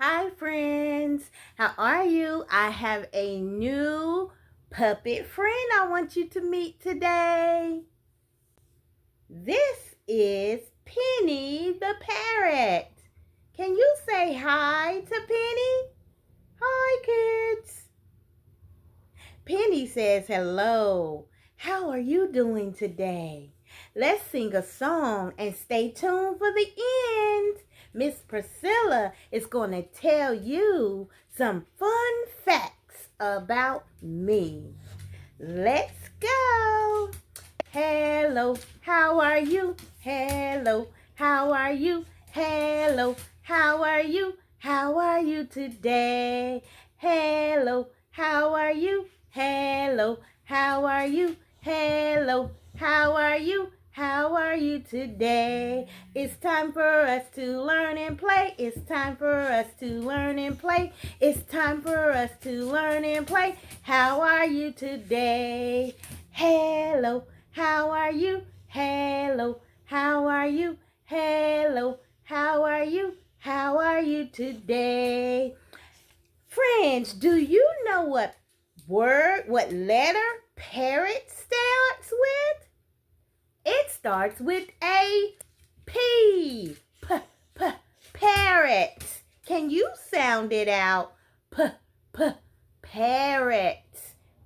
Hi friends, how are you? I have a new puppet friend I want you to meet today. This is Penny the parrot. Can you say hi to Penny? Hi kids. Penny says hello. How are you doing today? Let's sing a song and stay tuned for the end. Miss Priscilla is going to tell you some fun facts about me. Let's go. Hello, how are you? Hello, how are you? Hello, how are you? How are you today? Hello, how are you? Hello, how are you? Hello, how are you? How are you today? It's time for us to learn and play. It's time for us to learn and play. It's time for us to learn and play. How are you today? Hello, how are you? Hello, how are you? Hello, how are you? How are you today? Friends, do you know what letter parrot starts with? It starts with a P. Parrot. Can you sound it out? Parrot.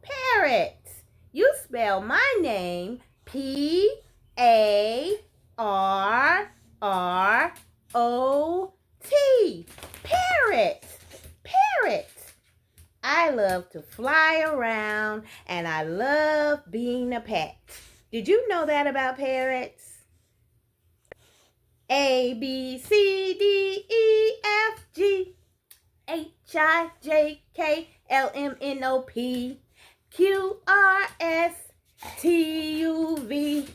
Parrot. You spell my name Parrot. Parrot. Parrot. I love to fly around and I love being a pet. Did you know that about parrots? A, B, C, D, E, F, G, H, I, J, K, L, M, N, O, P, Q, R, S, T, U, V,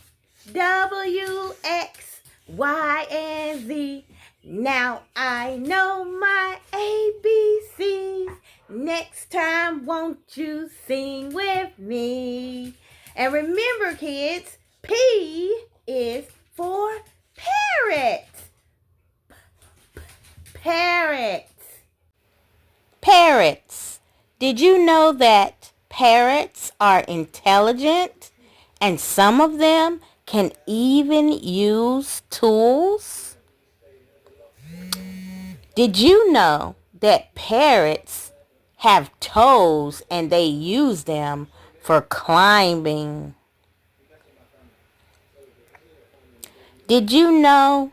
W, X, Y, and Z. Now I know my ABCs. Next time, won't you sing with me? And remember, kids, P is for parrot. Parrot. Parrots. Did you know that parrots are intelligent and some of them can even use tools? Did you know that parrots have toes and they use them for climbing? Did you know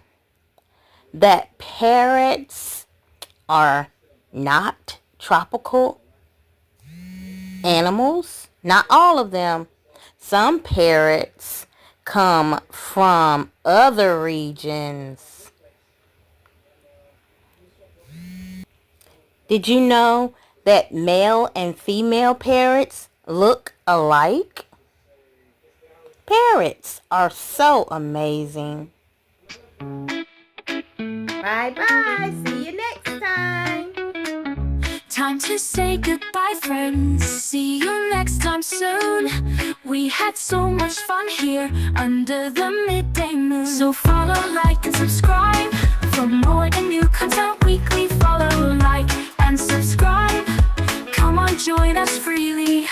that parrots are not tropical animals? Not all of them. Some parrots come from other regions. Did you know that male and female parrots look alike? Parrots are so amazing. Bye-bye. See you next time. Time to say goodbye, friends. See you next time soon. We had so much fun here under the midday moon. So follow, like, and subscribe for more and new content weekly. Follow, like, and subscribe. Come on, join us freely.